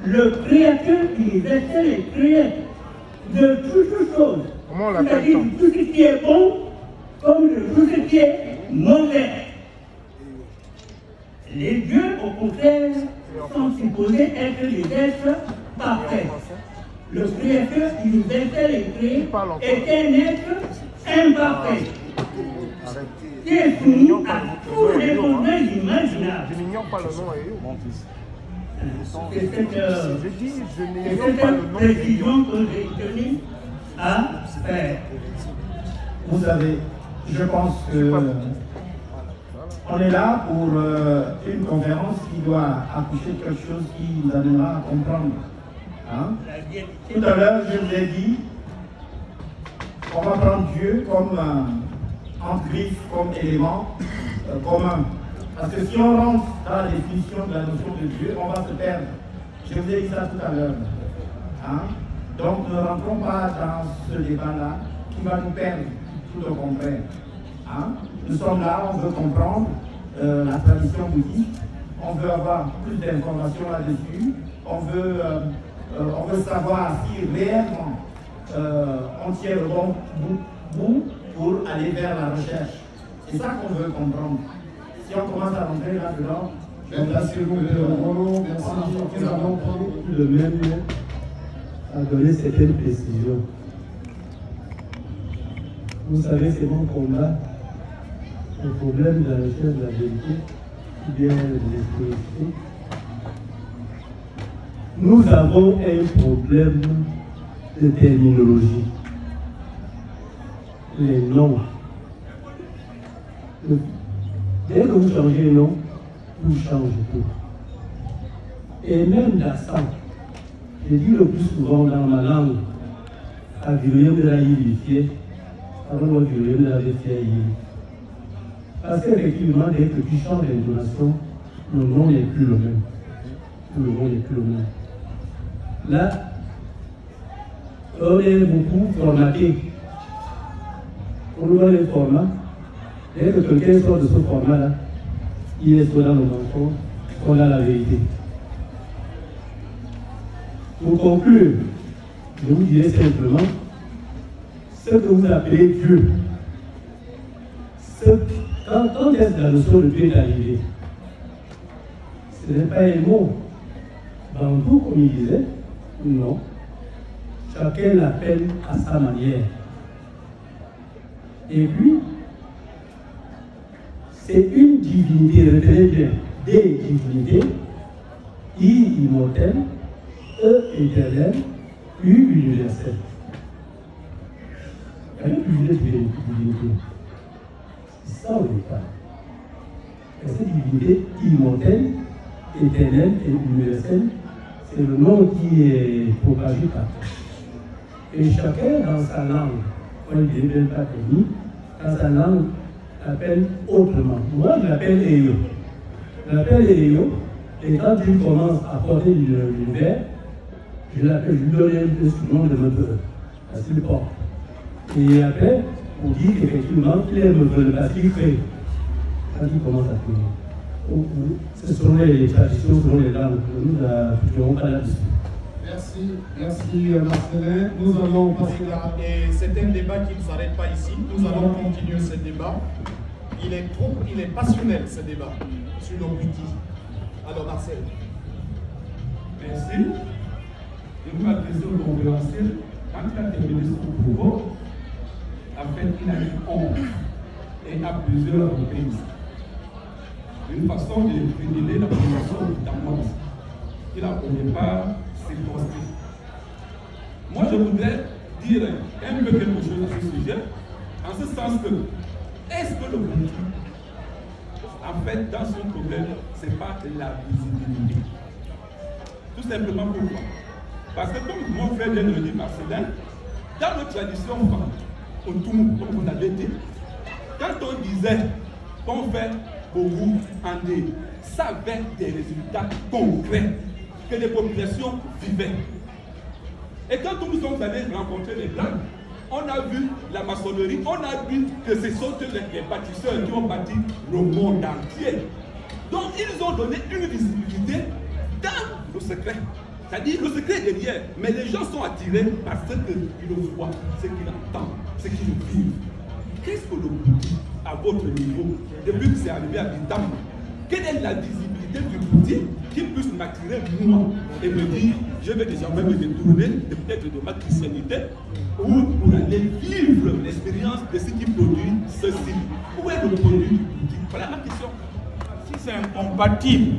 le Créateur universel et créé de toutes choses. C'est-à-dire de tout ce qui est bon comme de tout ce qui est mauvais. Les dieux, au contraire, sont supposés être des êtres parfaits. Le Créateur universel et créé est un être imparfait, qui est soumis à tous les besoins imaginables. Je n'ignore pas le nom et mon fils. C'est cette J'ai dit, je n'ignore pas le nom et précision que j'ai tenu à faire. Vous savez, je pense que on est là pour une conférence qui doit accoucher de quelque chose qui nous amènera à comprendre. Hein? Tout à l'heure, je vous ai dit, on va prendre Dieu comme en griffe, comme élément commun. Parce que si on rentre dans la définition de la notion de Dieu, on va se perdre. Je vous ai dit ça tout à l'heure. Hein? Donc ne rentrons pas dans ce débat-là qui va nous perdre, tout au contraire. Hein? Nous sommes là, on veut comprendre la tradition bouddhiste, on veut avoir plus d'informations là-dessus, on veut savoir si réellement on tient le bon bout pour aller vers la recherche. C'est ça qu'on veut comprendre. Si on commence à rentrer là-dedans, Merci beaucoup, Roland. Merci. Nous allons prendre Le même a donné certaines précisions. Vous savez, c'est mon combat. Le problème de la recherche de la vérité, ou bien de l'esprit. Nous avons un problème de terminologie. Les noms. Dès que vous changez le nom, vous changez tout. Et même l'accent. Je dis le plus souvent dans ma langue, à Villiers de la Yélifié, avant de Villiers de la Yélifié. Parce qu'effectivement, dès que tu changes l'intonation, le nom n'est plus le même. Le nom n'est plus le même. Là, on est beaucoup formaté. On nous donne les formats. Dès que quelqu'un sort de ce format-là, il est soit dans le mensonge, soit dans la vérité. Pour conclure, je vous dirai simplement ce que vous appelez Dieu. Quand est-ce que la notion de Dieu est arrivée? Ce n'est pas un mot. Bantou, comme il disait, non. Chacun l'appelle à sa manière. Et puis, c'est une divinité, retenez bien, des divinités, I immortelle, E éternel, U universel. Il y a une divinité. C'est ça au départ. Et cette divinité immortelle, éternelle et universelle, c'est le nom qui est propagé partout. Et chacun dans sa langue, on ne dit même pas technique, dans sa langue, l'appelle autrement. Moi, je l'appelle Eyo. Je l'appelle Eyo, et quand il commence à porter l'univers, je l'appelle, je lui donne un nom de neveu, parce qu'il porte. Et après, on dit qu'effectivement, il est neveu, parce qu'il crée. Quand il commence à créer. Ce sont les traditions, ce sont les langues. Nous n'appliquerons pas là-dessus. Merci Marcelin. Nous allons passer là. Et c'est un débat qui ne s'arrête pas ici. Nous allons continuer ce débat. Il est passionnel ce débat sur l'occultisme. Alors Marcel. Merci. Je vais m'adresser au conférencier. Quand il a terminé son propos, en fait, il a eu honte et à plusieurs reprises. Une façon de révéler la position d'Amos qu'il a au départ circonscrit. Moi, je voudrais dire un peu quelque chose à ce sujet, en ce sens que, est-ce que le politique, en fait, dans son problème, ce n'est pas la visibilité? Tout simplement pourquoi? Parce que comme mon frère vient de le dire, Marcelin, dans notre tradition, comme on avait dit, quand on disait qu'on fait beaucoup en dé, ça avait des résultats concrets que les populations vivaient. Et quand nous sommes allés rencontrer les Blancs, on a vu la maçonnerie, on a vu que ce sont les bâtisseurs qui ont bâti le monde entier. Donc ils ont donné une visibilité dans le secret. C'est-à-dire le secret est derrière, mais les gens sont attirés par ce qu'ils voient, ce qu'ils entendent, ce qu'ils vivent. Qu'est-ce que le bouddhisme à votre niveau, depuis que c'est arrivé à Bintam, quelle est la visibilité du bouddhisme qui puisse m'attirer moi et me dire je vais désormais me détourner peut-être de ma christianité ou pour aller vivre l'expérience de ce qui produit ceci? Où est le produit du bouddhisme? Voilà ma question. Si c'est incompatible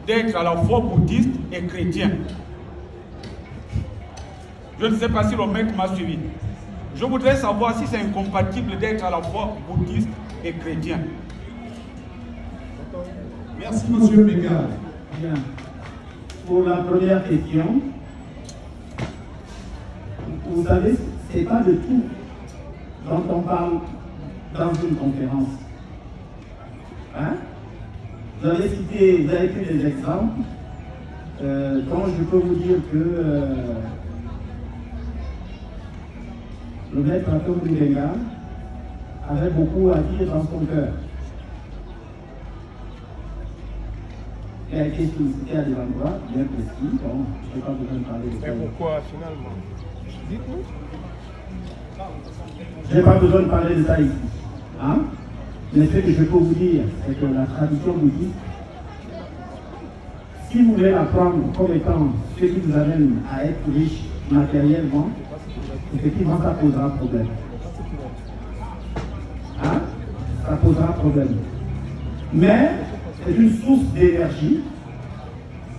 d'être à la fois bouddhiste et chrétien, je ne sais pas si le maître m'a suivi. Je voudrais savoir si c'est incompatible d'être à la fois bouddhiste et chrétien. Merci, monsieur Béga. Bien. Pour la première question, vous savez, ce n'est pas de tout dont on parle dans une conférence. Hein? Vous avez pris des exemples dont je peux vous dire que le maître Antoine Benga avait beaucoup à dire dans son cœur. Il a été sollicité à des endroits bien précis, donc je n'ai pas besoin de parler de ça. Mais pourquoi finalement? Dites-nous. Je n'ai pas besoin de parler de ça ici. Hein? Mais ce que je peux vous dire, c'est que la tradition bouddhiste si vous voulez apprendre comme étant ce qui vous amène à être riche matériellement, effectivement, ça posera problème. Hein? Ça posera problème. Mais c'est une source d'énergie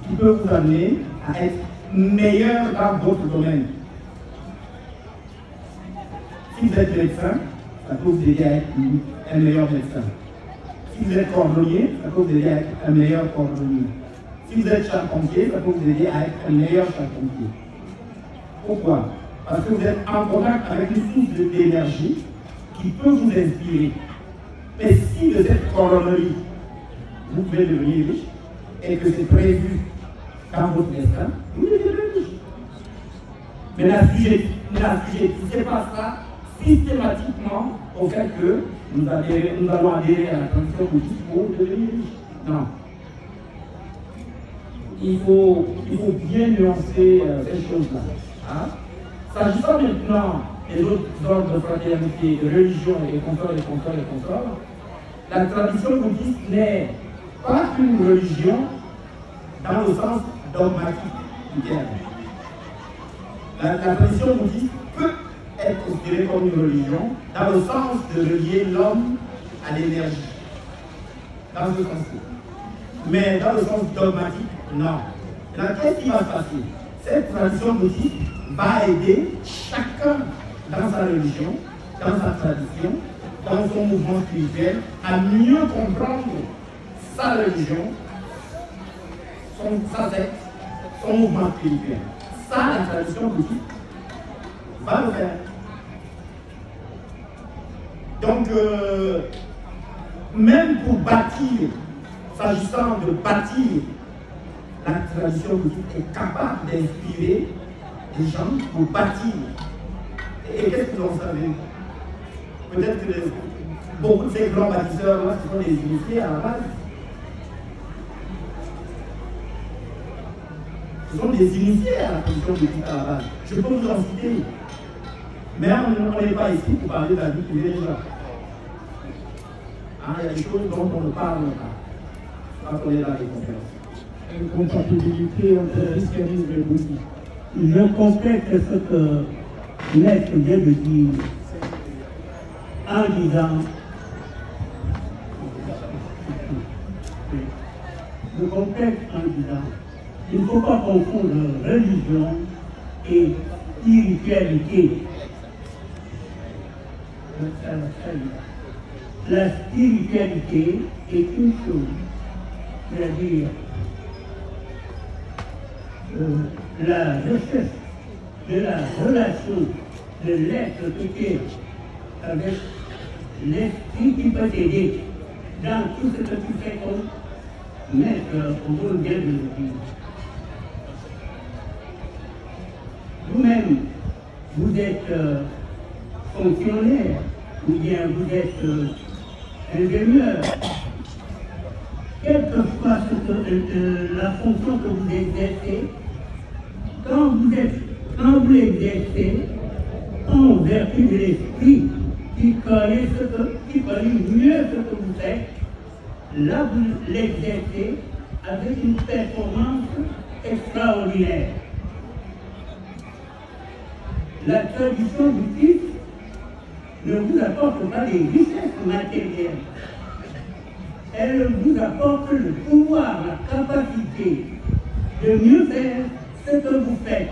qui peut vous amener à être meilleur dans votre domaine. Si vous êtes médecin, ça peut vous aider à être un meilleur médecin. Si vous êtes cordonnier, ça peut vous aider à être un meilleur cordonnier. Si vous êtes charpentier, ça peut vous aider à être un meilleur charpentier. Pourquoi? Parce que vous êtes en contact avec une source d'énergie qui peut vous inspirer. Mais si de cette cordonnerie, vous pouvez devenir riche, et que c'est prévu dans votre destin, vous devenez riche. Mais n'assujettissez pas ça systématiquement au fait que nous allons adhérer à la transition politique pour devenir riche. Non. Il faut bien nuancer ces choses-là. Hein? S'agissant maintenant des autres ordres de fraternité, de religion et consorts, la tradition bouddhiste n'est pas une religion dans le sens dogmatique du terme. La tradition bouddhiste peut être considérée comme une religion dans le sens de relier l'homme à l'énergie. Dans ce sens-là. Mais dans le sens dogmatique, non. Qu'est-ce qui va se passer? Cette tradition bouddhiste va aider chacun dans sa religion, dans sa tradition, dans son mouvement spirituel, à mieux comprendre sa religion, sa secte, son mouvement spirituel. Ça, la tradition bouddhiste va le faire. Donc, même pour bâtir, s'agissant de bâtir, la tradition bouddhiste est capable d'inspirer les gens pour bâtir. Et qu'est-ce que vous en savez? Peut-être que beaucoup de ces grands bâtisseurs-là, ce sont des initiés à la base. Ce sont des initiés à la tradition bouddhiste à la base. Je peux vous en citer. Mais on n'est pas ici pour parler de la vie privée des gens. Il y a des choses dont on ne parle pas quand on est dans les conférences. Incompatibilité entre christianisme et bouddhisme. Je complète ce que Maître vient de dire en disant il ne faut pas confondre religion et spiritualité. La spiritualité est une chose, c'est-à-dire la recherche de la relation de l'être que tu es avec l'esprit qui peut t'aider dans tout ce que tu fais comme maître au monde bien de le dire. Vous-même, vous êtes fonctionnaire, ou bien vous êtes ingénieur. Quelle que soit la fonction que vous exercez, quand vous l'exercez en vertu de l'esprit qui connaît mieux ce que vous faites, là vous l'exercez avec une performance extraordinaire. La tradition bouddhiste ne vous apporte pas des richesses matérielles. Elle vous apporte le pouvoir, la capacité de mieux faire ce que vous faites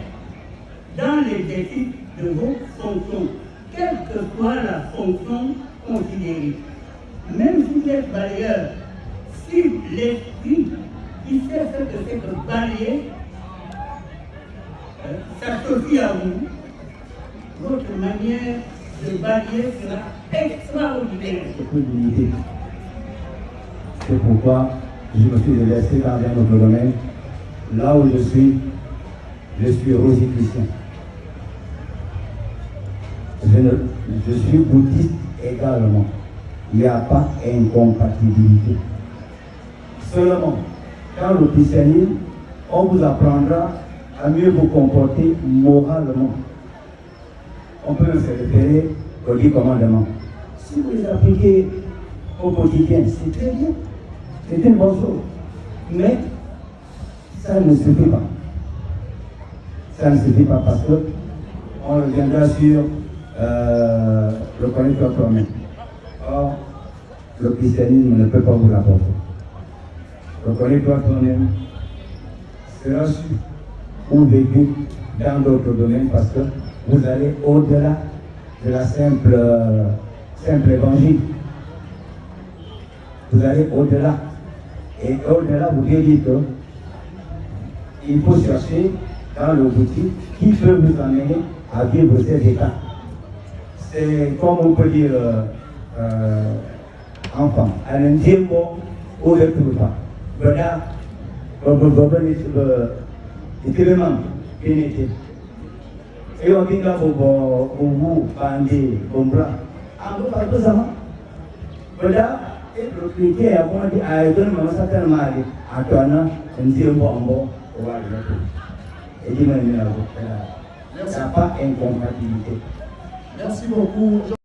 dans l'exercice de vos fonctions, quelle que soit la fonction considérée. Même si vous êtes balayeur, si l'esprit qui sait ce que c'est que balayer s'associe à vous, votre manière de balayer sera extraordinaire. C'est pourquoi je me suis laissé dans un autre domaine. Là où je suis rosicrucien. Je suis bouddhiste également. Il n'y a pas incompatibilité. Seulement, dans le christianisme, on vous apprendra à mieux vous comporter moralement. On peut se référer aux 10 commandements. Si vous les appliquez au quotidien, c'est très bien. C'est une bonne chose. Mais Ça ne suffit pas. Ça ne suffit pas parce que on reviendra sur le connaître toi-même. Or, le christianisme ne peut pas vous l'apporter. Le connaître toi-même sera su ou vécu dans d'autres domaines parce que vous allez au-delà de la simple évangile. Vous allez au-delà. Et au-delà, vous dites qu'il faut chercher dans le boutique qui peut vous amener à vivre ces états. C'est comme on peut dire enfant, à l'intérieur ou le tout pas. Voilà, et on dit là, vous bandez, comprenez. En tout cas, tout ça, voilà, et le cliquet a dit, à donner un certain mal, à toi, on dit un bon, et dis-moi, il n'y a pas d'incompatibilité. Merci beaucoup.